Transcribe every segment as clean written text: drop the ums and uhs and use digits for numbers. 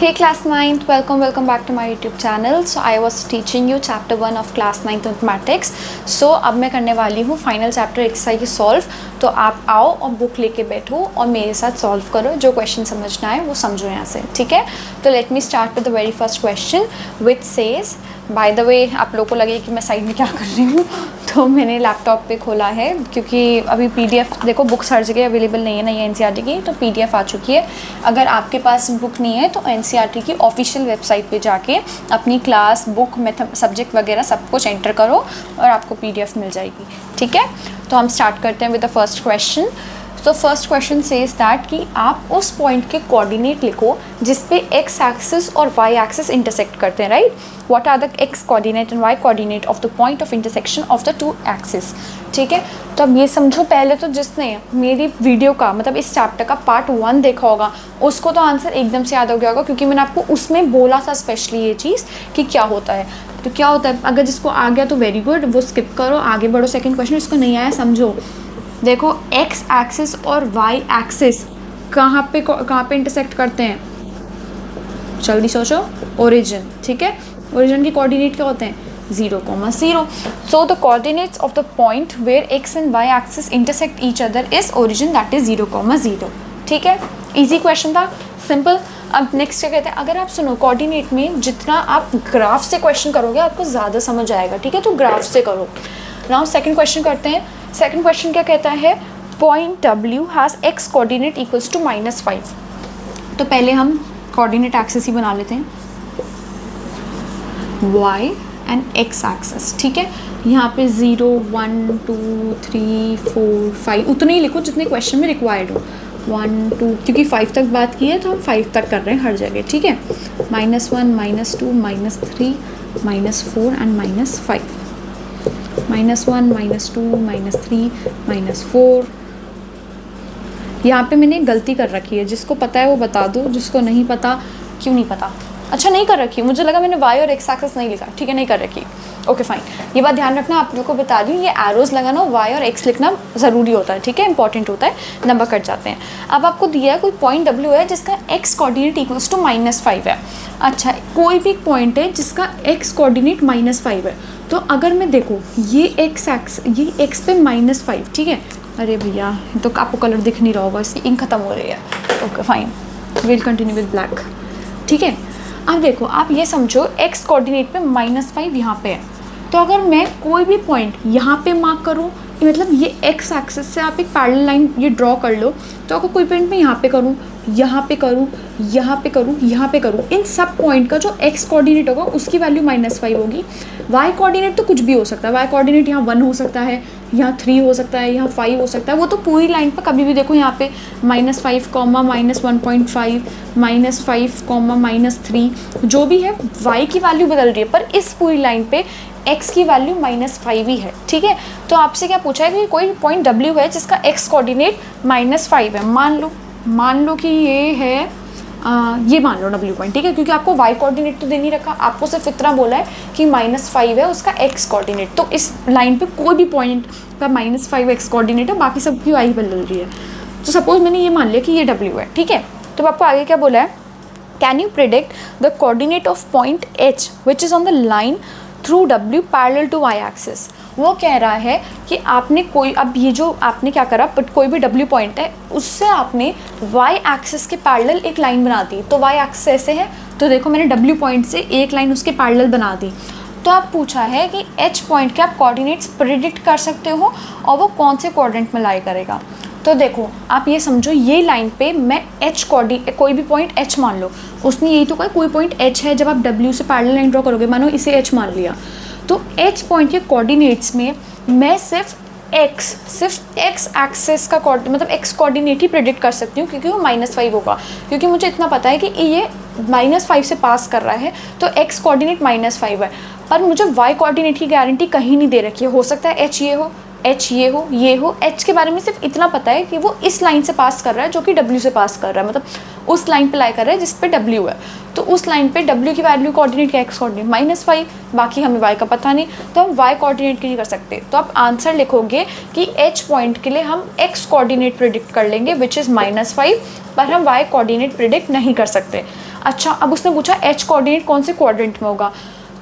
Hey class 9th, welcome back to my YouTube channel. So I was teaching you chapter 1 of class 9th mathematics. So अब मैं करने वाली हूँ final chapter exercise solve. तो आप आओ और बुक लेके बैठो और मेरे साथ सॉल्व करो. जो क्वेश्चन समझना है वो समझो यहाँ से, ठीक है. तो let me start with the very first question which says, by the way आप लोगों को लगे कि मैं साइड में क्या कर रही हूँ, तो मैंने लैपटॉप पे खोला है क्योंकि अभी पीडीएफ देखो बुक्स हर जगह अवेलेबल नहीं है, नहीं है एनसीईआरटी की, तो पीडीएफ आ चुकी है. अगर आपके पास बुक नहीं है तो एनसीईआरटी की ऑफिशियल वेबसाइट पे जाके अपनी क्लास बुक मेथड सब्जेक्ट वगैरह सब कुछ एंटर करो और आपको पीडीएफ मिल जाएगी, ठीक है. तो हम स्टार्ट करते हैं विद द फर्स्ट क्वेश्चन. तो फर्स्ट क्वेश्चन सेज दैट कि आप उस पॉइंट के कोऑर्डिनेट लिखो जिस पे एक्स एक्सिस और वाई एक्सिस इंटरसेक्ट करते हैं, right. What are the x coordinate and y coordinate of the point of intersection of the two axis, ठीक है. तो अब ये समझो, पहले तो जिसने मेरी वीडियो का मतलब इस चैप्टर का पार्ट 1 देखा होगा उसको तो आंसर एकदम से याद हो गया होगा, क्योंकि मैंने आपको उसमें बोला था स्पेशली ये चीज़ कि क्या होता है. तो क्या होता है, अगर जिसको आ गया तो वेरी गुड, वो स्किप करो, आगे बढ़ो. सेकेंड क्वेश्चन, इसको नहीं आया समझो. देखो एक्स एक्सिस और वाई एक्सिस कहाँ पे इंटरसेक्ट करते हैं, जल्दी सोचो. ओरिजिन, ठीक है. ओरिजिन की कोऑर्डिनेट क्या होते हैं, 0,0. So the coordinates of the point where x and y axis intersect each other is origin, that is 0,0, ठीक है. इजी क्वेश्चन था, सिंपल. अब नेक्स्ट क्या कहते हैं, अगर आप सुनो कोऑर्डिनेट में जितना आप ग्राफ से क्वेश्चन करोगे आपको ज़्यादा समझ आएगा, ठीक है. तो ग्राफ से करो. नाउ सेकंड क्वेश्चन करते हैं. सेकंड क्वेश्चन क्या कहता है, point W has x coordinate equals to -5. तो पहले हम कोऑर्डिनेट एक्सिस ही बना लेते हैं, y एंड x एक्सिस, ठीक है. यहाँ पे 0, 1, 2, 3, 4, 5 उतने ही लिखो जितने क्वेश्चन में रिक्वायर्ड हो. 1, 2, क्योंकि 5 तक बात की है तो हम 5 तक कर रहे हैं हर जगह, ठीक है. -1, -2, -3, -4 एंड -5. -1, -2, -3, -4. यहाँ पे मैंने गलती कर रखी है, जिसको पता है वो बता दो, जिसको नहीं पता क्यों नहीं पता. अच्छा नहीं कर रखी, मुझे लगा मैंने y और x एक्सिस नहीं लिखा, ठीक है, नहीं कर रखी. ओके फाइन, ये बात ध्यान रखना. आप लोगों को बता दूँ, ये एरोज लगाना y और x लिखना ज़रूरी होता है, ठीक है, इंपॉर्टेंट होता है, नंबर कट जाते हैं. अब आपको दिया है कोई पॉइंट W है जिसका x कोऑर्डिनेट इक्वल्स टू -5 है. अच्छा, कोई भी पॉइंट है जिसका x कोऑर्डिनेट -5 है. तो अगर मैं देखो ये x पे -5, ठीक है. अरे भैया तो आपको कलर दिख नहीं रहा होगा, इसकी इंक खत्म हो रही है. Okay fine, will continue with black, ठीक है. अब देखो आप ये समझो x कोऑर्डिनेट पे -5 यहाँ पे है. तो अगर मैं कोई भी पॉइंट यहाँ पे मार्क करूँ, मतलब ये x एक्सिस से आप एक पैरेलल लाइन ये ड्रॉ कर लो, तो अगर कोई पॉइंट मैं यहाँ पे करूँ, यहाँ पे करूँ, यहाँ पे करूँ, यहाँ पे करूँ, इन सब पॉइंट का जो x कोऑर्डिनेट होगा उसकी वैल्यू -5 होगी. y कोऑर्डिनेट तो कुछ भी हो सकता है, y कोऑर्डिनेट यहाँ 1 हो सकता है, यहाँ 3 हो सकता है, यहाँ 5 हो सकता है. वो तो पूरी लाइन पर कभी भी देखो, यहाँ पे -5, -1.5, -5, -3 जो भी है y की वैल्यू बदल रही है, पर इस पूरी लाइन पे x की वैल्यू -5 ही है, ठीक है. तो आपसे क्या पूछा है कि कोई पॉइंट W है जिसका x कोऑर्डिनेट -5 है. मान लो कि ये है ये मान लो W पॉइंट, ठीक है, क्योंकि आपको y कोऑर्डिनेट तो दे नहीं रखा, आपको सिर्फ इतना बोला है कि -5 है उसका x कोऑर्डिनेट. तो इस लाइन पे कोई भी पॉइंट का -5 x कोऑर्डिनेट है, बाकी सब की y बदल रही है. तो सपोज मैंने ये मान लिया कि ये W है, ठीक है. तो आपको आगे क्या बोला है, can you predict the coordinate of point H which is on the line through W parallel to y axis. वो कह रहा है कि आपने कोई, अब ये जो आपने क्या करा, बट कोई भी W पॉइंट है उससे आपने y एक्सिस के पैरेलल एक लाइन बना दी. तो y एक्सिस ऐसे है, तो देखो मैंने W पॉइंट से एक लाइन उसके पैरेलल बना दी. तो आप पूछा है कि H पॉइंट के आप कोऑर्डिनेट्स प्रिडिक्ट कर सकते हो और वो कौन से कोऑर्डिनेट में लाई करेगा. तो देखो आप ये समझो, ये लाइन पे मैं H कोऑर्डिनेट, कोई भी पॉइंट H मान लो, उसने यही तो कहा कोई पॉइंट H है. जब आप W से पैरेलल लाइन ड्रॉ करोगे, मानो इसे H मान लिया, तो H पॉइंट के कोऑर्डिनेट्स में मैं सिर्फ x एक्सिस का मतलब x कोऑर्डिनेट ही प्रेडिक्ट कर सकती हूँ, क्योंकि वो -5 होगा. क्योंकि मुझे इतना पता है कि ये -5 से पास कर रहा है, तो x कोऑर्डिनेट -5 है. पर मुझे y कोऑर्डिनेट की गारंटी कहीं नहीं दे रखी है. हो सकता है h ये हो, h ये हो, ये हो. h के बारे में सिर्फ इतना पता है कि वो इस लाइन से पास कर रहा है जो कि W से पास कर रहा है, मतलब उस लाइन पे लाई कर रहा है जिस पे W है. तो उस लाइन पे W की वैल्यू कोऑर्डिनेट क्या, x कोऑर्डिनेट -5, बाकी हमें y का पता नहीं, तो हम y कोऑर्डिनेट की नहीं कर सकते. तो आप आंसर लिखोगे कि h पॉइंट के लिए हम x कोऑर्डिनेट प्रिडिक्ट कर लेंगे विच इज़ -5, पर हम y कोऑर्डिनेट प्रिडिक्ट नहीं कर सकते. अच्छा, अब उसने पूछा एच कोऑर्डिनेट कौन से क्वाड्रेंट में होगा,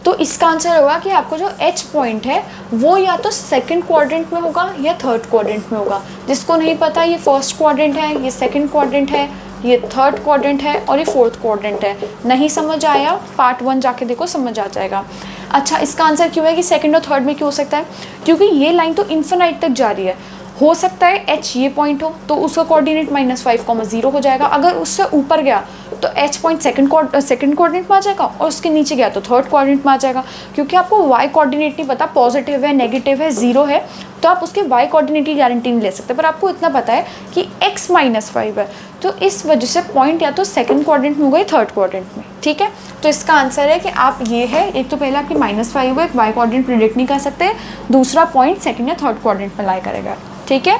तो इसका आंसर होगा कि आपको जो एच पॉइंट है वो या तो सेकंड क्वाड्रेंट में होगा या थर्ड क्वाड्रेंट में होगा। जिसको नहीं पता, ये फर्स्ट क्वाड्रेंट है, ये सेकंड क्वाड्रेंट है, ये थर्ड क्वाड्रेंट है और ये फोर्थ क्वाड्रेंट है। नहीं समझ आया, पार्ट 1 जाके देखो, समझ आ जाएगा। अच्छा, इसका आंसर क्यों है कि सेकंड और थर्ड में क्यों हो सकता है, क्योंकि ये लाइन तो इन्फिनाइट तक जा रही है। हो सकता है एच ये पॉइंट हो तो उसका कोऑर्डिनेट -5,0 हो जाएगा। अगर उससे ऊपर गया तो एच पॉइंट सेकंड कोऑर्डिनेट में आ जाएगा और उसके नीचे गया तो थर्ड कोऑर्डिनेट में आ जाएगा। क्योंकि आपको वाई कोऑर्डिनेट नहीं पता, पॉजिटिव है, नेगेटिव है, 0 है, तो आप उसके वाई कोऑर्डिनेट की गारंटी नहीं ले सकते। पर आपको इतना पता है कि x -5 है, तो इस वजह से पॉइंट या तो सेकंड क्वाड्रेंट में होगा या थर्ड क्वाड्रेंट में। ठीक है, तो इसका आंसर है कि आप ये है, एक तो पहले आपकी -5 है, वाई कोऑर्डिनेट प्रिडिक्ट नहीं कर सकते, दूसरा पॉइंट सेकंड या थर्ड क्वाड्रेंट में लाई करेगा। ठीक है,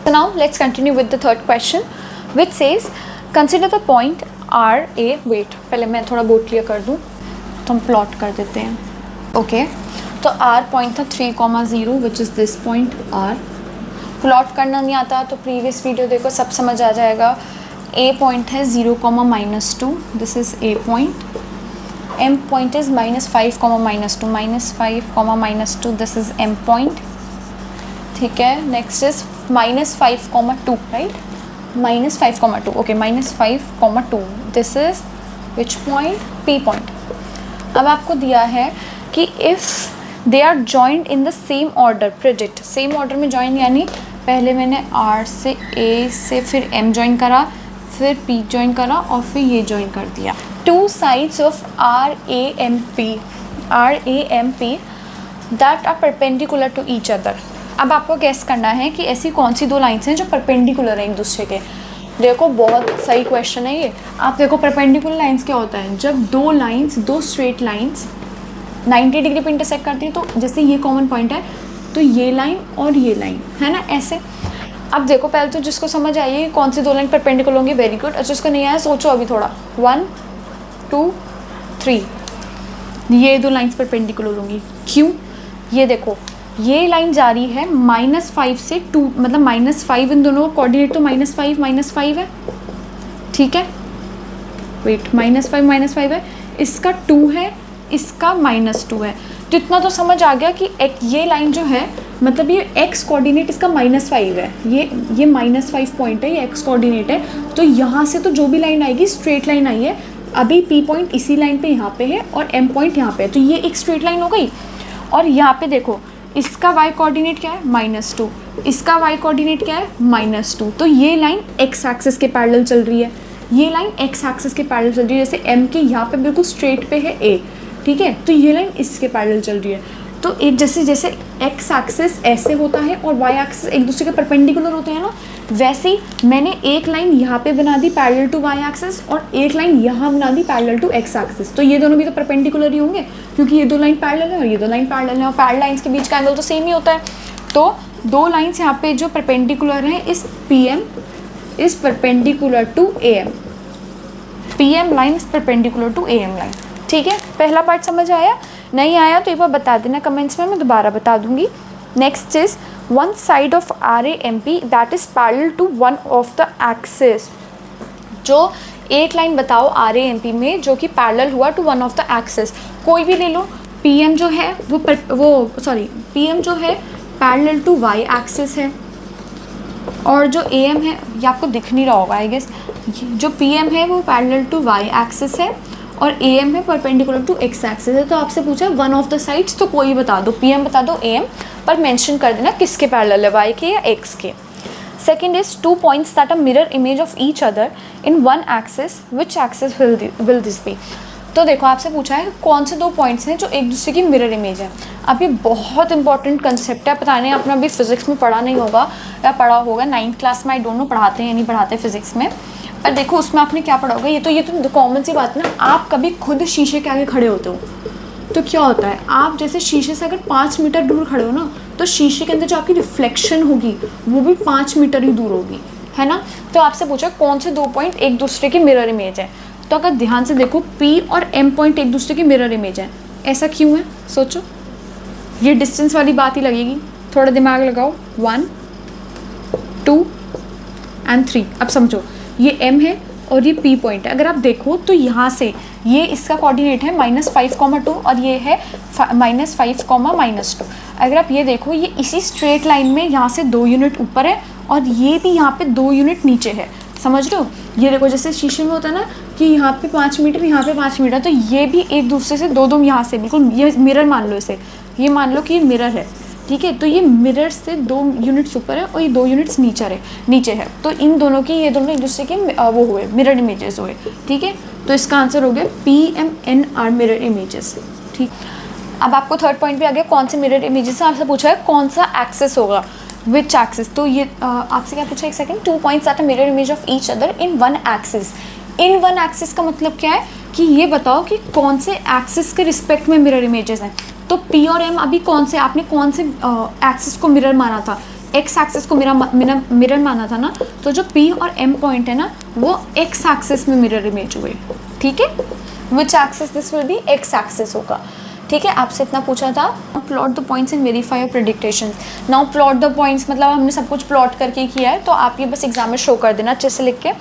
so now let's continue with the third question which says consider the point R A, wait पहले मैं थोड़ा बोर्ड क्लियर कर दूँ तो हम प्लॉट कर देते हैं। ओके, तो R पॉइंट था 3,0 which is this point R। Plot करना नहीं आता तो प्रीवियस वीडियो देखो, सब समझ आ जाएगा। A पॉइंट है 0,-2, this is A point. M point is -5, -5, -2, this is M point. ठीक है, next is -5,2, right, -5,2, okay, -5,2, this is which point, P point. अब आपको दिया है कि if they are joined in the same order, predict same order में join, यानी पहले मैंने R से A से फिर M जॉइन करा, फिर P जॉइन करा और फिर ये जॉइन कर दिया। Two sides of RAMP that are perpendicular to each other. अब आपको गेस करना है कि ऐसी कौन सी दो लाइन्स हैं जो परपेंडिकुलर हैं एक दूसरे के। देखो, बहुत सही क्वेश्चन है ये। आप देखो, परपेंडिकुलर लाइन्स क्या होता है, जब दो स्ट्रेट लाइन्स 90 डिग्री पे इंटरसेक्ट करती है, तो जैसे ये कॉमन पॉइंट है तो ये लाइन और ये लाइन है ना, ऐसे। अब देखो, पहले तो जिसको समझ आइए कौन सी दो लाइन परपेंडिकुलर होंगी, वेरी गुड। अच्छा, जिसको नहीं आया सोचो अभी थोड़ा, 1 2 3, ये दो लाइन्स परपेंडिकुलर होंगी। क्यों, ये देखो, ये लाइन जा रही है -5 से 2, मतलब -5, इन दोनों कोऑर्डिनेट तो -5 है। ठीक है, वेट, -5 है, इसका 2 है, इसका -2 है। तो इतना तो समझ आ गया कि ये लाइन जो है, मतलब ये x कोऑर्डिनेट इसका -5 है, ये -5 पॉइंट है, ये x कोऑर्डिनेट है। तो यहाँ से तो जो भी लाइन आएगी स्ट्रेट लाइन आई है। अभी P पॉइंट इसी लाइन पे यहाँ पे है और M पॉइंट यहाँ पे है, तो ये एक स्ट्रेट लाइन हो गई। और यहाँ पे देखो, इसका y कोऑर्डिनेट क्या है, -2, इसका y कोऑर्डिनेट क्या है, -2। तो ये लाइन x एक्सिस के पैरेलल चल रही है, ये लाइन x एक्सिस के पैरेलल चल रही है। जैसे M के यहाँ पे बिल्कुल स्ट्रेट पे है A, ठीक है, तो ये लाइन इसके पैरेलल चल रही है। तो एक जैसे x एक्सिस ऐसे होता है और y एक्सिस एक दूसरे के परपेंडिकुलर होते हैं ना, वैसे ही मैंने एक लाइन यहाँ पे बना दी पैरेलल टू y एक्सिस और एक लाइन यहाँ बना दी पैरेलल टू x एक्सिस। तो ये दोनों भी तो परपेंडिकुलर ही होंगे, क्योंकि ये दो लाइन पैरेलल है और ये दो लाइन पैरेलल है, और पैरेलल लाइंस के बीच का एंगल तो सेम ही होता है। तो दो लाइन्स यहाँ पे जो परपेंडिकुलर हैं, इस PM is perpendicular to AM, PM line is perpendicular to AM line. ठीक है, पहला पार्ट समझ आया? नहीं आया तो एक बार बता देना कमेंट्स में, मैं दोबारा बता दूंगी। Next is one side of RAMP that is parallel to one of the axis. जो एक लाइन बताओ RAMP में जो कि पैरेलल हुआ to one of the axis, कोई भी ले लो। PM जो है PM जो है पैरेलल टू y एक्सिस है, और जो AM है, ये आपको दिख नहीं रहा होगा आई गेस, जो PM है वो पैरेलल टू y एक्सिस है और AM है परपेंडिकुलर टू x एक्सिस है। तो आपसे पूछा वन ऑफ द साइड्स, तो कोई बता दो, PM बता दो, AM, पर मेंशन कर देना किसके पैरेलल है, y के या x के। Second is two points that are mirror image of each other in one axis, which axis will this be. तो देखो, आपसे पूछा है कौन से दो पॉइंट्स हैं जो एक दूसरे की मिरर इमेज है। अब ये बहुत इंपॉर्टेंट कंसेप्ट है, पता नहीं आपने अभी फिजिक्स में पढ़ा नहीं होगा या पढ़ा होगा 9th क्लास में, आई डोंट नो पढ़ाते हैं या नहीं पढ़ाते फिजिक्स में, पर देखो उसमें आपने क्या पढ़ा होगा। ये तो कॉमन सी बात है ना, आप कभी खुद शीशे के आगे खड़े होते हो तो क्या होता है, आप जैसे शीशे से अगर 5 मीटर दूर खड़े हो ना, तो शीशे के अंदर जो आपकी रिफ्लेक्शन होगी वो भी 5 मीटर ही दूर होगी, है ना। तो आपसे पूछा कौन से दो पॉइंट एक दूसरे की मिरर इमेज है, तो अगर ध्यान से देखो P और M पॉइंट एक दूसरे की मिरर इमेज है। ऐसा क्यों है, सोचो, ये डिस्टेंस वाली बात ही लगेगी, थोड़ा दिमाग लगाओ। 1 2 एंड 3। अब समझो, ये M है, और ये P पॉइंट है। अगर आप देखो तो यहाँ से ये इसका कोऑर्डिनेट है -5,2 और ये है -5,-2। अगर आप ये देखो ये इसी स्ट्रेट लाइन में यहाँ से 2 यूनिट ऊपर है और ये भी यहाँ पे 2 यूनिट नीचे है, समझ रहे हो। ये देखो जैसे शीशे में होता है ना कि यहाँ पे 5 मीटर, यहाँ पे 5 मीटर, तो ये भी एक दूसरे से 2-2 यहाँ से बिल्कुल, ये मिरर मान लो इसे, ये मान लो कि ये मिरर है, ठीक है। तो ये मिरर से 2 यूनिट्स ऊपर है और ये 2 यूनिट्स नीचे है। तो इन दोनों की, ये दोनों एक दूसरे के वो हुए मिरर इमेजेस हुए, ठीक है। तो इसका आंसर हो गया PMN आर मिरर इमेजेस, ठीक। अब आपको थर्ड पॉइंट भी आ गया, कौन से मिरर इमेजेस से आपसे पूछा है कौन सा एक्सेस होगा, विच एक्सिस। तो ये आपसे क्या पूछा, एक second, 2 points are mirror image of each other in one axis. In one axis का मतलब क्या है कि ये बताओ कि कौन से एक्सिस के रिस्पेक्ट में मिरर इमेजेस हैं। तो P और M अभी कौन से, आपने कौन से एक्सिस को मिरर माना था, एक्स एक्सिस को मिरर माना था ना। तो जो P और M पॉइंट है ना वो एक्स एक्सिस में मिरर इमेज हुए, ठीक है। Which axis, this will be X axis होगा, ठीक है। आपसे इतना पूछा था। Plot the points and verify your prediction. Now plot the points मतलब हमने सब कुछ प्लॉट करके किया है, तो आप ये बस एग्जाम में शो कर देना अच्छे से लिख के।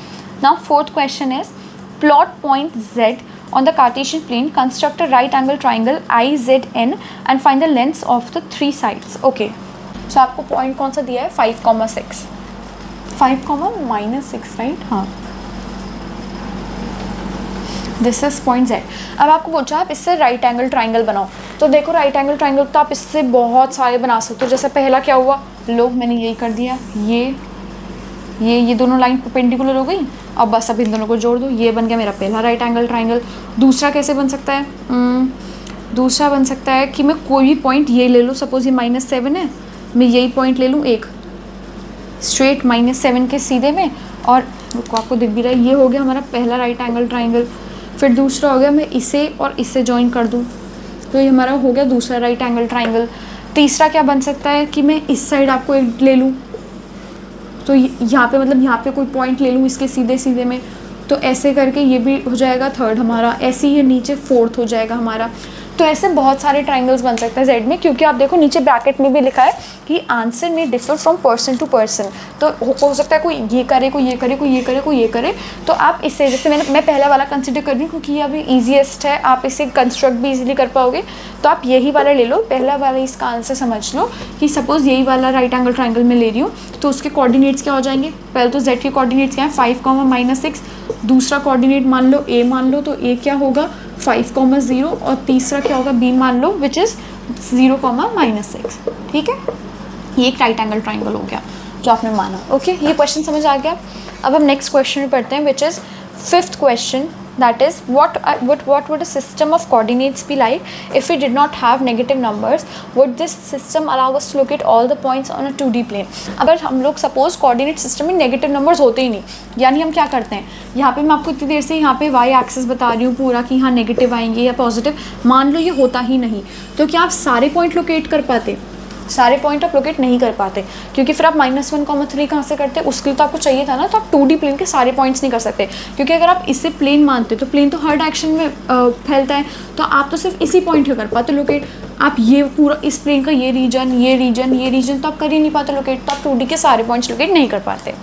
Now fourth question is plot point Z on the Cartesian plane, construct a right angle triangle IZN and find the lengths of the 3 sides. Okay, so आपको पॉइंट कौन सा दिया है, 5,6, 5,-6, राइट, हाँ, दिस इज पॉइंट Z। अब आपको पूछा आप इससे राइट एंगल ट्राइंगल बनाओ। तो देखो राइट एंगल ट्राइंगल तो आप इससे बहुत सारे बना सकते हो। जैसे पहला क्या हुआ, लो मैंने यही कर दिया, ये दोनों लाइन परपेंडिकुलर हो गई। अब बस अब इन दोनों को जोड़ दो, ये बन गया मेरा पहला राइट एंगल ट्राइंगल। दूसरा कैसे बन सकता है, दूसरा बन सकता है कि मैं कोई भी पॉइंट ये ले लूँ, सपोज ये -7 है, मैं यही पॉइंट ले लूँ एक स्ट्रेट -7 के सीधे में, और रुको आपको दिख भी रहा है, ये हो गया हमारा पहला राइट एंगल ट्राइंगल। फिर दूसरा हो गया मैं इसे और इससे जॉइन कर दूँ, तो ये हमारा हो गया दूसरा राइट एंगल ट्राइंगल। तीसरा क्या बन सकता है कि मैं इस साइड आपको एक ले लूँ, तो यहाँ पे मतलब यहाँ पे कोई पॉइंट ले लूँ इसके सीधे सीधे में, तो ऐसे करके ये भी हो जाएगा थर्ड हमारा। ऐसे ही ये नीचे फोर्थ हो जाएगा हमारा। तो ऐसे बहुत सारे ट्राइंगल्स बन सकते हैं जेड में, क्योंकि आप देखो नीचे ब्रैकेट में भी लिखा है कि आंसर में differ from person to person. तो हो सकता है कोई ये करे, कोई ये करे, कोई ये करे, कोई ये करे। तो आप इससे, जैसे मैं पहला वाला कंसिडर कर रही हूँ क्योंकि ये अभी ईजीएस्ट है, आप इसे कंस्ट्रक्ट भी इजीली कर पाओगे। तो आप यही वाला ले लो, पहला वाला इसका आंसर समझ लो कि सपोज़ यही वाला राइट एंगल ट्राइंगल में ले रही हूँ, तो उसके कोऑर्डिनेट्स क्या हो जाएंगे। पहले तो जेड के कोऑर्डिनेट्स क्या है, 5,-6। दूसरा कोऑर्डिनेट मान लो ए मान लो, तो ए क्या होगा 5,0, और तीसरा क्या होगा बी मान लो, विच इज़ 0,-6, ठीक है। ये एक राइट एंगल ट्राइंगल हो गया जो आपने माना। ओके, ये क्वेश्चन समझ आ गया। अब हम नेक्स्ट क्वेश्चन में पढ़ते हैं, which is fifth question, that is what would a system of coordinates be like if we did not have negative numbers? Would this system allow us to locate all the points on a 2D plane? अगर हम लोग suppose coordinate system में negative numbers होते ही नहीं, यानी हम क्या करते हैं, यहाँ पे मैं आपको इतनी देर से यहाँ पे वाई एक्सिस बता रही हूँ पूरा कि यहाँ नेगेटिव आएंगे या पॉजिटिव, मान लो ये होता ही नहीं, तो क्या आप सारे पॉइंट लोकेट कर पाते? सारे पॉइंट आप लोकेट नहीं कर पाते, क्योंकि फिर आप -1,3 कहाँ से करते, उसके लिए तो आपको चाहिए था ना। तो आप 2D प्लेन के सारे पॉइंट्स नहीं कर सकते, क्योंकि अगर आप इसे प्लेन मानते तो प्लेन तो हर डायरेक्शन में फैलता है, तो आप तो सिर्फ इसी पॉइंट को कर पाते लोकेट। आप ये पूरा इस प्लेन का ये रीजन तो आप कर ही नहीं पाते लोकेट, तो आप 2D के सारे पॉइंट्स लोकेट नहीं कर पाते।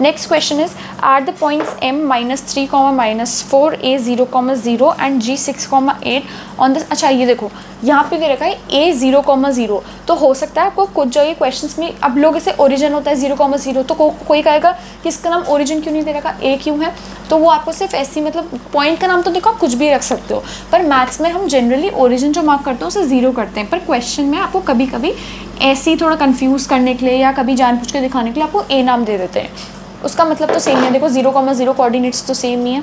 Next question is are the points M -3, -4, A 0,0 and G 6,8 on the. अच्छा ये देखो यहाँ पे दे रखा है A 0,0, तो हो सकता है आपको कुछ जो ये क्वेश्चंस में अब लोग इसे ओरिजिन होता है 0,0, तो कोई कहेगा कि इसका नाम ओरिजिन क्यों नहीं दे रखा, A क्यों है। तो वो आपको सिर्फ ऐसी मतलब पॉइंट का नाम तो देखो आप कुछ भी रख सकते हो, पर मैथ्स में हम जनरली ओरिजिन जो मार्क करते हैं उसे 0 करते हैं, पर क्वेश्चन में आपको कभी कभी ऐसे ही थोड़ा कन्फ्यूज़ करने के लिए या कभी जानबूझ के दिखाने के लिए आपको A नाम दे देते हैं। उसका मतलब तो सेम है, देखो 0,0 कोऑर्डिनेट्स तो सेम ही है।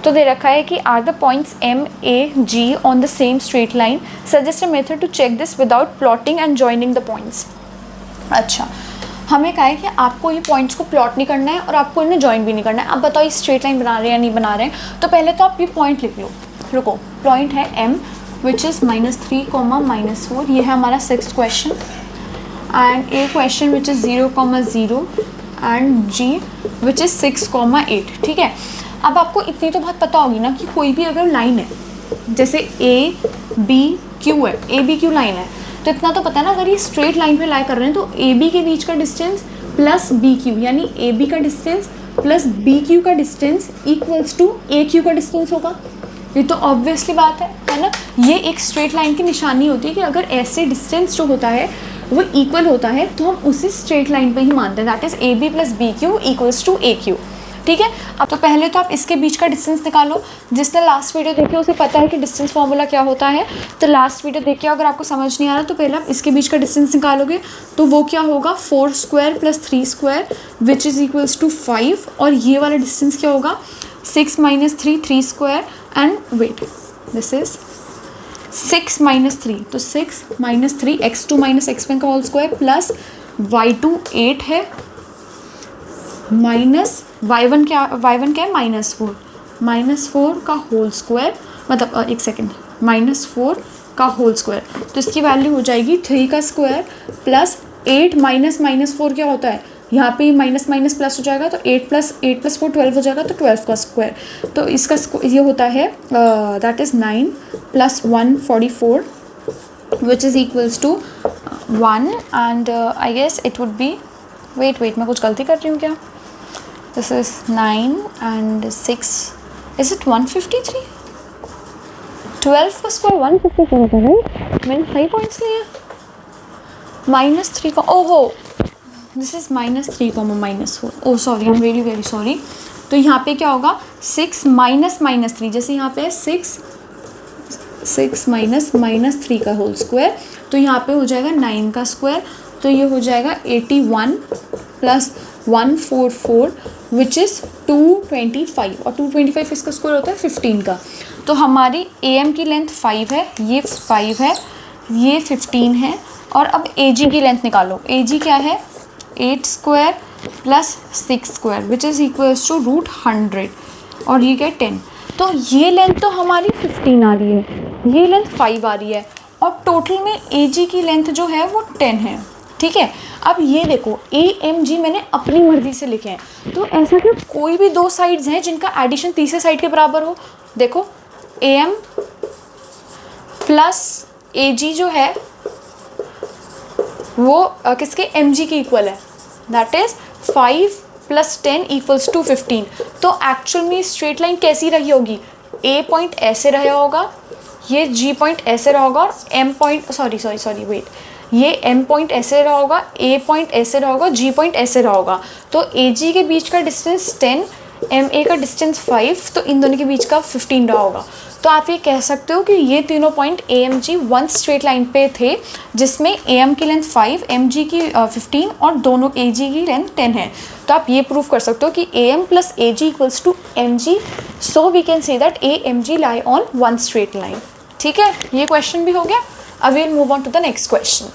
तो दे रखा है कि are the points M, A, G on the same straight line, suggest a method to check this without plotting and joining the points. अच्छा, हमें कहा है कि आपको ये पॉइंट्स को प्लॉट नहीं करना है और आपको इन्हें जॉइन भी नहीं करना है। अब बताओ ये स्ट्रेट लाइन बना रहे हैं या नहीं बना रहे हैं। तो पहले तो आप ये पॉइंट लिख लो, रुको, पॉइंट है M विच इज़ -3, -4, ये है हमारा 6th question, and A question which is 0,0 and G which is 6,8, ठीक है। अब आपको इतनी तो बात पता होगी ना कि कोई भी अगर लाइन है, जैसे A B Q है, A B Q लाइन है, तो इतना तो पता है ना, अगर ये स्ट्रेट लाइन पे लाई कर रहे हैं तो A B के बीच का डिस्टेंस प्लस B Q, यानी A B का डिस्टेंस प्लस बी क्यू का distance equals to A Q का डिस्टेंस होगा। ये तो ऑब्वियसली बात है ना। ये एक स्ट्रेट लाइन की निशानी होती है कि अगर ऐसे डिस्टेंस जो होता है वो इक्वल होता है तो हम उसी स्ट्रेट लाइन पे ही मानते हैं, that is A B plus B Q equals to A Q. ठीक है, अब तो पहले तो आप इसके बीच का डिस्टेंस निकालो। जिसने लास्ट वीडियो देखी उसे पता है कि डिस्टेंस फार्मूला क्या होता है, तो लास्ट वीडियो देख के अगर आपको समझ नहीं आ रहा तो पहले आप इसके बीच का डिस्टेंस निकालोगे तो वो क्या होगा 4 square plus 3 square which is equals to 5, और ये वाला डिस्टेंस क्या होगा 6 minus 3 square and wait this is 6 minus 3, तो 6 माइनस 3 x2 माइनस x1 का होल स्क्वायर प्लस y2 8 है माइनस y1 क्या है -4 का होल स्क्वायर, मतलब एक सेकेंड -4 का होल स्क्वायर, तो इसकी वैल्यू हो जाएगी 3 का स्क्वायर प्लस 8 माइनस -4 क्या होता है यहाँ पे माइनस माइनस प्लस हो जाएगा, तो 8 प्लस 4 12 हो जाएगा, तो 12 का स्क्वायर, तो इसका ये होता है that is 9 plus 144 which is equals to 1 and I guess it would be wait मैं कुछ गलती कर रही हूँ क्या, this is 9 and 6 is it 153, 12 का स्क्वायर 154 होता है राइट, मैंने सही पॉइंट्स लिए -3 का, ओहो this is -3 -4, oh sorry I am really very sorry. तो यहाँ पे क्या होगा 6 माइनस -3, जैसे यहाँ पे 6 माइनस -3 का होल स्क्वायर, तो यहाँ पे हो जाएगा 9 का स्क्वायर, तो ये हो जाएगा 81 प्लस 144 विच इज़ 225, और 225 इसका स्क्वायर होता है 15 का। तो हमारी AM की लेंथ 5 है, ये 5 है, ये 15 है, और अब AG की लेंथ निकालो। AG क्या है 8 square plus 6 square which is equals to √100, और ये क्या 10। तो ये लेंथ तो हमारी 15 आ रही है, ये लेंथ 5 आ रही है, और टोटल में AG की लेंथ जो है वो 10 है। ठीक है, अब ये देखो AMG मैंने अपनी मर्जी से लिखे हैं, तो ऐसा कि कोई भी दो साइड्स हैं जिनका एडिशन तीसरे साइड के बराबर हो। देखो AM प्लस AG जो है वो किसके MG के इक्वल है, that is 5 plus 10 equals to 15। तो एक्चुअल में स्ट्रेट लाइन कैसी रही होगी, A पॉइंट ऐसे रहा होगा, ये G पॉइंट ऐसे रहा होगा, और M पॉइंट सॉरी वेट, ये M पॉइंट ऐसे रहा होगा, A पॉइंट ऐसे रहा होगा, G पॉइंट ऐसे रहा होगा। तो AG के बीच का डिस्टेंस 10, MA का डिस्टेंस 5, तो इन दोनों के बीच का 15 रहा होगा। तो आप ये कह सकते हो कि ये तीनों point AMG one straight line पे थे, जिसमें AM की लेंथ 5, MG की 15 और दोनों AG की लेंथ 10 है। तो आप ये प्रूव कर सकते हो कि AM plus AG equals to MG, so we can say that AMG lie on one straight line. ठीक है, ये क्वेश्चन भी हो गया। अब will move on to the next question.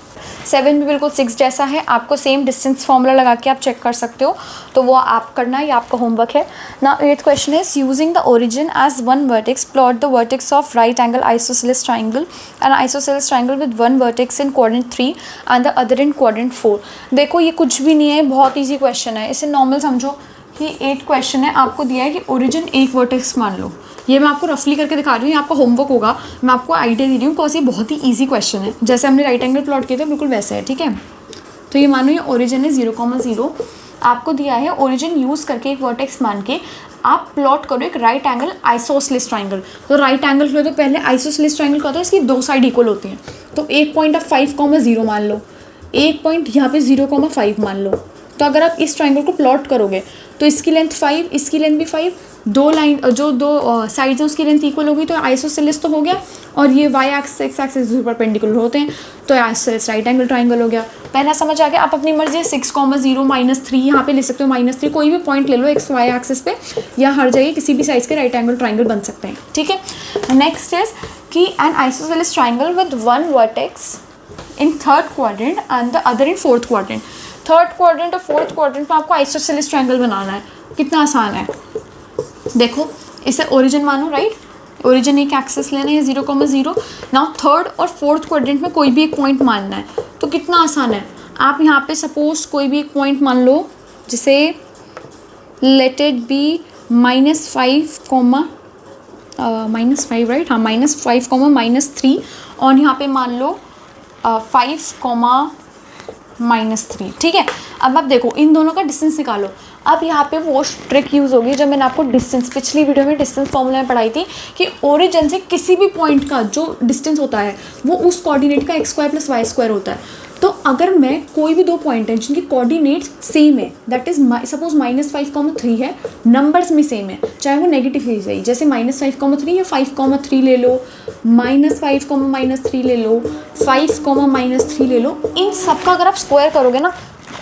7 भी बिल्कुल 6 जैसा है, आपको सेम डिस्टेंस फॉर्मूला लगा के आप चेक कर सकते हो, तो वो आप करना, ये आपका होमवर्क है ना। 8th question is using the origin as one vertex plot the vertex of right angle isosceles triangle and isosceles triangle with one vertex in quadrant 3 and the other in quadrant 4। देखो ये कुछ भी नहीं है, बहुत easy question है, इसे normal समझो कि 8 क्वेश्चन है, आपको दिया है कि ओरिजिन एक वर्टेक्स मान लो। ये मैं आपको रफली करके दिखा रही हूँ, आपका होमवर्क होगा, मैं आपको आइडिया दे रही हूँ, बिकॉज ये बहुत ही इजी क्वेश्चन है, जैसे हमने राइट एंगल प्लॉट किए थे बिल्कुल वैसे है। ठीक है, तो ये मानो ये ओरिजिन है 0,0, आपको दिया है ओरिजिन यूज़ करके एक वर्टेक्स मान के आप प्लॉट करो एक राइट एंगल आइसोसेलेस ट्राइंगल। तो राइट एंगल के लिए तो पहले आइसोसेलेस ट्राइंगल का होता है इसकी दो साइड इक्वल होती हैं, तो एक पॉइंट आप 5,0 मान लो, एक पॉइंट यहाँ पे 0,5 मान लो। तो अगर आप इस ट्राइंगल को प्लॉट करोगे तो इसकी लेंथ 5, इसकी लेंथ भी 5, दो लाइन जो दो साइड्स हैं उसकी लेंथ इक्वल होगी, तो आइसोसेलेस तो हो गया, और ये y axis x axis perpendicular होते हैं, तो आइसोसेलेस राइट एंगल ट्राइंगल हो गया। पहला समझ आ गया। आप अपनी मर्जी 6,0 -3 यहाँ पे ले सकते हो, -3 कोई भी पॉइंट ले लो एक्स वाई एक्सिस पे, या हर जगह किसी भी साइज के राइट एंगल ट्राइंगल बन सकते हैं। ठीक है, नेक्स्ट इज कि N isosceles triangle with one vertex in 3rd quadrant and the other in 4th quadrant. 3rd quadrant और 4th क्वाड्रेंट में आपको आइसोसेलेस ट्राइंगल बनाना है, कितना आसान है। देखो इसे ओरिजिन मानो, राइट, ओरिजिन एक एक्सेस लेना है 0,0। नाउ 3rd और 4th क्वाड्रेंट में कोई भी एक पॉइंट मानना है, तो कितना आसान है। आप यहाँ पे सपोज कोई भी एक पॉइंट मान लो, जिसे लेट इट बी -5, राइट, हाँ -5, -3, और यहाँ पे मान लो 5, -3। ठीक है, अब आप देखो इन दोनों का डिस्टेंस निकालो। अब यहाँ पे वो ट्रिक यूज़ होगी जब मैंने आपको डिस्टेंस, पिछली वीडियो में डिस्टेंस फॉर्मूला में पढ़ाई थी कि ओरिजिन से किसी भी पॉइंट का जो डिस्टेंस होता है वो उस कोऑर्डिनेट का x² + y² होता है। तो अगर मैं कोई भी दो पॉइंट हैं जिनके कोऑर्डिनेट्स सेम है, दैट इज सपोज -5,3 है, नंबर्स में सेम है, चाहे वो नेगेटिव ही सही, जैसे -5,3 या 5,3 ले लो, -5,-3 ले लो, 5,-3 ले लो, इन सब का अगर आप स्क्वायर करोगे ना,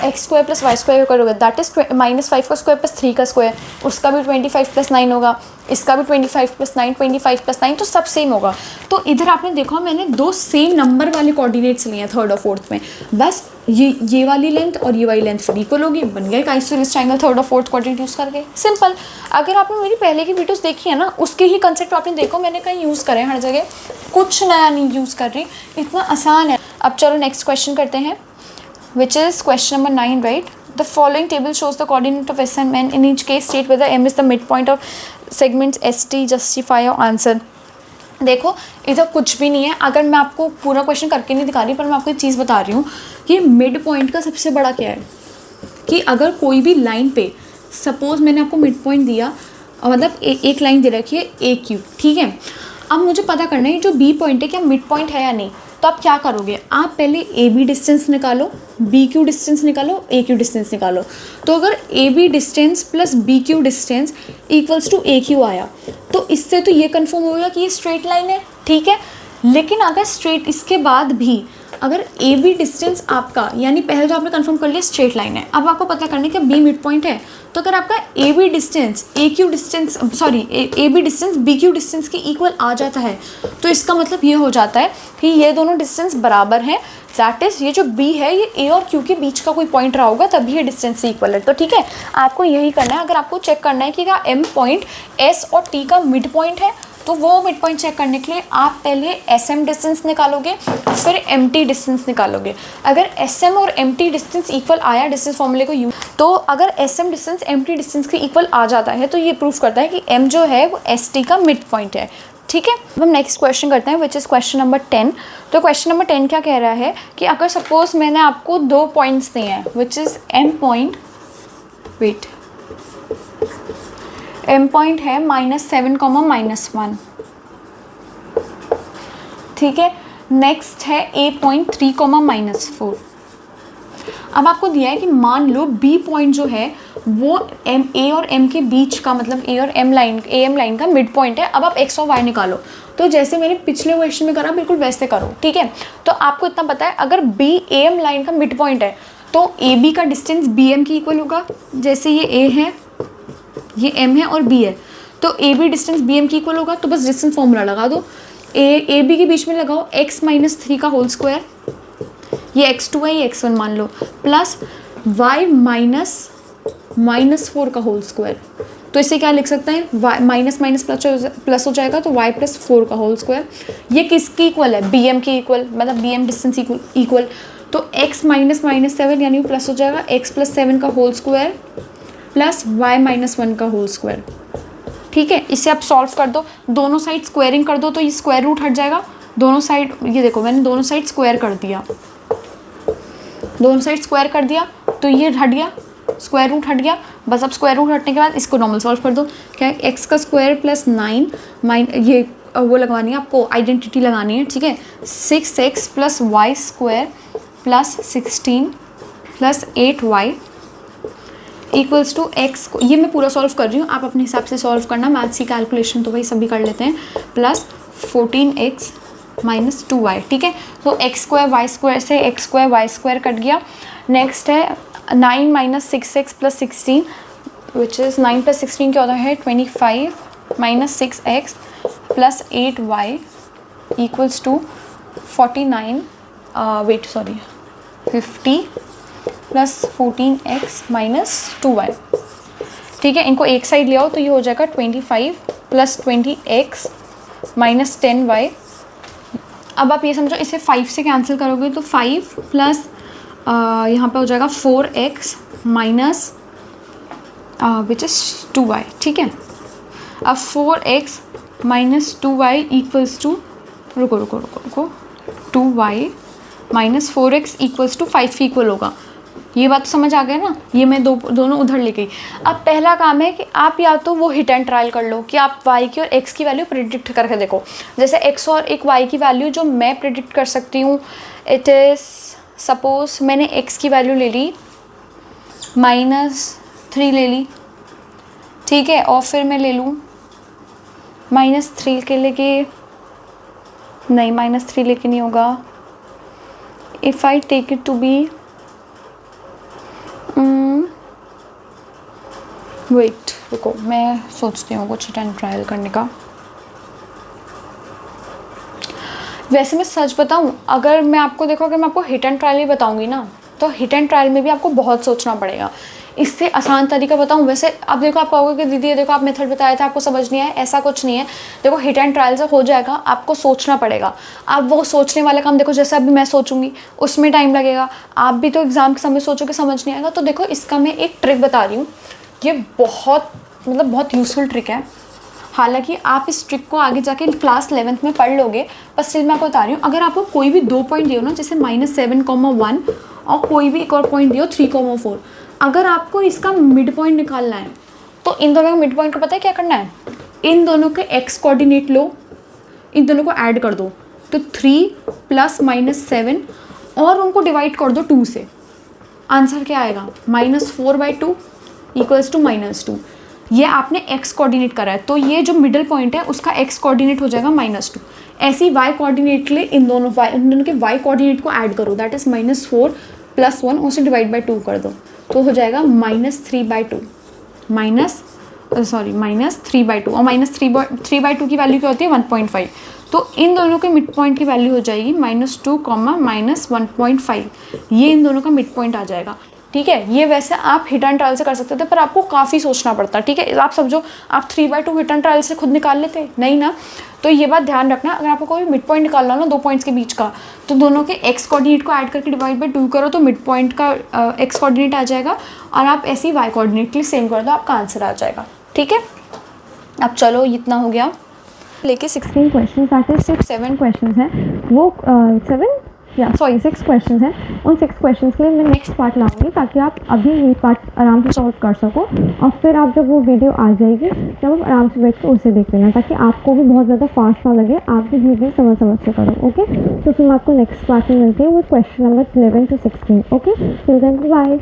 x² + y² करोगे, दैट इज -5 का स्क्वायर + 3 का स्क्वायर, उसका भी 25 + 9 होगा, इसका भी 25 + 9, 25 + 9, तो सब सेम होगा। तो इधर आपने देखा मैंने दो सेम नंबर वाले कोऑर्डिनेट्स लिए हैं थर्ड और फोर्थ में, बस ये वाली लेंथ और ये वाली लेंथ फिर इक्वल होगी, बन गया एक आइसोसेलेस ट्रायंगल थर्ड और फोर्थ कोऑर्डिनेट यूज़ करके, सिंपल। अगर आपने मेरी पहले की वीडियोस देखी है ना, उसके ही कंसेप्ट आपने देखो, मैंने कहीं यूज़ करे हर जगह, कुछ नया नहीं यूज़ कर रही, इतना आसान है। अब चलो नेक्स्ट क्वेश्चन करते हैं, which is question number 9, right? The following table shows the coordinate of S and N. In each case, state whether M is the midpoint of segments ST. Justify your answer. देखो इधर कुछ भी नहीं है, अगर मैं आपको पूरा क्वेश्चन करके नहीं दिखा रही, पर मैं आपको एक चीज़ बता रही हूँ कि मिड पॉइंट का सबसे बड़ा क्या है कि अगर कोई भी लाइन पे, सपोज मैंने आपको मिड पॉइंट दिया, मतलब एक लाइन दे रखी है AQ, ठीक है। अब मुझे पता करना है जो B पॉइंट है क्या मिड पॉइंट है या नहीं। तो आप क्या करोगे, आप पहले AB डिस्टेंस निकालो, BQ डिस्टेंस निकालो, AQ डिस्टेंस निकालो। तो अगर AB distance plus BQ distance equals to AQ आया, तो इससे तो ये कन्फर्म हो गया कि ये स्ट्रेट लाइन है, ठीक है। लेकिन अगर स्ट्रेट इसके बाद भी अगर AB डिस्टेंस आपका, यानी पहले तो आपने कंफर्म कर लिया स्ट्रेट लाइन है, अब आपको पता करना है कि B मिड पॉइंट है, तो अगर आपका AB distance AQ distance AB distance BQ distance के इक्वल आ जाता है, तो इसका मतलब ये हो जाता है कि ये दोनों डिस्टेंस बराबर हैं, दैट इज़ ये जो B है ये A और Q के बीच का कोई पॉइंट रहा होगा, तभी ये डिस्टेंस इक्वल है। तो ठीक है, आपको यही करना है। अगर आपको चेक करना है कि क्या M पॉइंट S और T का मिड पॉइंट है, तो वो मिड पॉइंट चेक करने के लिए आप पहले SM डिस्टेंस निकालोगे, फिर MT डिस्टेंस निकालोगे। अगर SM और MT डिस्टेंस इक्वल आया डिस्टेंस फॉर्मूले को यूज, तो अगर SM डिस्टेंस MT डिस्टेंस के इक्वल आ जाता है, तो ये प्रूफ करता है कि M जो है वो ST का मिड पॉइंट है, ठीक है। अब हम नेक्स्ट क्वेश्चन करते हैं, विच इज़ क्वेश्चन नंबर 10। तो क्वेश्चन नंबर 10 क्या कह रहा है कि अगर सपोज मैंने आपको दो पॉइंट्स दिए हैं, which is M point, wait, M point है -7, -1, ठीक है। नेक्स्ट है A पॉइंट 3, -4। अब आपको दिया है कि मान लो B पॉइंट जो है वो A और M के बीच का, मतलब A और M लाइन का मिड पॉइंट है। अब आप X और Y निकालो, तो जैसे मैंने पिछले क्वेश्चन में करा बिल्कुल वैसे करो, ठीक है। तो आपको इतना पता है अगर B AM लाइन का मिड पॉइंट है, तो AB का डिस्टेंस BM के इक्वल होगा। जैसे ये A है, ये M है और B है, तो AB डिस्टेंस BM के इक्वल होगा। तो बस डिस्टेंस फॉर्मूला लगा दो, AB के बीच में लगाओ x - 3 का होल स्क्वायर, ये x2 है, ये x1 मान लो, प्लस y -4 का होल स्क्वायर। तो इसे क्या लिख सकते हैं, y माइनस प्लस हो जाएगा, तो y + 4 का होल स्क्वायर। ये किसकी इक्वल है, BM के इक्वल, मतलब BM डिस्टेंस इक्वल। तो x - 7 यानी प्लस हो जाएगा, x + 7 का होल स्क्वायर प्लस y - 1 का होल स्क्वायर, ठीक है। इसे आप सॉल्व कर दो, दोनों साइड स्क्वायरिंग कर दो, तो ये स्क्वायर रूट हट जाएगा। दोनों साइड, ये देखो मैंने दोनों साइड स्क्वायर कर दिया, दोनों साइड स्क्वायर कर दिया, तो ये हट गया, स्क्वायर रूट हट गया। बस अब स्क्वायर रूट हटने के बाद इसको नॉर्मल सॉल्व कर दो। क्या है, x का स्क्वायर प्लस 9 ये वो लगवानी है आपको, आइडेंटिटी लगानी है, ठीक है। 6x + y² plus 16 plus 8y equals to x, ये मैं पूरा सॉल्व कर रही हूँ, आप अपने हिसाब से सॉल्व करना, मैथ्स की कैलकुलेशन तो भाई सभी कर लेते हैं, प्लस 14x - 2y, ठीक है। तो x² y² से x² y² कट गया। नेक्स्ट है 9 - 6x + 16, विच इज़ 9 + 16 क्या होता है 25 - 6x + 8y equals to 49 50 plus 14x - 2y, ठीक है। इनको एक साइड ले आओ, तो ये हो जाएगा 25 + 20x - 10y। अब आप ये समझो, इसे 5 से कैंसिल करोगे तो 5 प्लस यहाँ पे हो जाएगा 4x minus which is 2y, ठीक है। अब 4x - 2y इक्वल्स टू, रुको 2y - 4x इक्वल्स टू 5 की इक्वल होगा। ये बात समझ आ गया ना, ये मैं दोनों उधर ले गई। अब पहला काम है कि आप या तो वो हिट एंड ट्रायल कर लो कि आप y की और x की वैल्यू प्रिडिक्ट करके देखो। जैसे x और एक y की वैल्यू जो मैं प्रिडिक्ट कर सकती हूँ, इट इज़ सपोज मैंने x की वैल्यू ले ली -3 ले ली, ठीक है, और फिर मैं ले लूँ -3 के लेके, नहीं -3 लेके नहीं होगा, if I take it to be wait रुको, मैं सोचती हूँ कुछ हिट एंड ट्रायल करने का। वैसे मैं सच बताऊँ, अगर मैं आपको देखो, अगर मैं आपको हिट एंड ट्रायल ही बताऊँगी ना, तो हिट एंड ट्रायल में भी आपको बहुत सोचना पड़ेगा। इससे आसान तरीका बताऊँ, वैसे अब देखो आप कहोगे कि दीदी ये देखो आप मेथड बताया था आपको समझ नहीं आया, ऐसा कुछ नहीं है। देखो हिट एंड ट्रायल से हो जाएगा, आपको सोचना पड़ेगा। आप वो सोचने वाले काम देखो, जैसे अभी मैं सोचूंगी उसमें टाइम लगेगा, आप भी तो एग्ज़ाम के समय सोचोगे समझ नहीं आएगा। तो देखो इसका मैं एक ट्रिक बता रही हूँ, ये बहुत बहुत यूज़फुल ट्रिक है। हालांकि आप इस ट्रिक को आगे जाके क्लास 11th में पढ़ लोगे, पर स्टिल मैं आपको बता रही हूँ। अगर आपको कोई भी 2 पॉइंट दियो ना, जैसे -7,1 और कोई भी एक और पॉइंट दियो 3,4, अगर आपको इसका मिड पॉइंट निकालना है तो इन दोनों का मिड पॉइंट को पता है क्या करना है, इन दोनों के x कोऑर्डिनेट लो, इन दोनों को ऐड कर दो, तो 3 + -7 और उनको डिवाइड कर दो 2 से। आंसर क्या आएगा, -4/2 = -2। ये आपने x कोऑर्डिनेट करा है, तो ये जो मिडिल पॉइंट है उसका x कोऑर्डिनेट हो जाएगा -2। ऐसे ही y कोऑर्डिनेट के लिए इन दोनों के y कोऑर्डिनेट को ऐड करो, दैट इज़ -4 + 1, उसे डिवाइड बाई 2 कर दो, तो हो जाएगा -3/2 -3/2। और -3/2 की वैल्यू क्या होती है, 1.5। तो इन दोनों के मिड पॉइंट की वैल्यू हो जाएगी -2, -1.5। ये इन दोनों का मिड पॉइंट आ जाएगा, ठीक है। ये वैसे आप हिट एंड ट्रायल से कर सकते थे, पर आपको काफ़ी सोचना पड़ता, ठीक है। आप समझो आप 3/2 हिट एंड ट्रायल से खुद निकाल लेते, नहीं ना। तो ये बात ध्यान रखना, अगर आपको कोई मिड पॉइंट निकालना हो ना 2 पॉइंट्स के बीच का, तो दोनों के x कोऑर्डिनेट को ऐड करके डिवाइड बाई 2 करो, तो मिड पॉइंट का x कोऑर्डिनेट आ जाएगा, और आप ऐसे ही y कोऑर्डिनेट के लिए सेम कर दो, आपका आंसर आ जाएगा, ठीक है। अब चलो इतना हो गया, लेके 16 क्वेश्चन, ताकि सिर्फ 7 क्वेश्चन हैं, वो 6 क्वेश्चन हैं। उन 6 क्वेश्चन के लिए मैं नेक्स्ट पार्ट लाऊंगी, ताकि आप अभी ये पार्ट आराम से सॉल्व कर सको, और फिर आप जब वो वीडियो आ जाएगी तब आप आराम से बैठ कर उसे देख लेना, ताकि आपको भी बहुत ज़्यादा फास्ट ना लगे, आप भी धीरे समझ से करो, ओके। तो फिर मैं आपको नेक्स्ट पार्ट में मिलती हूँ with question number 11 to 16, okay. Till then bye.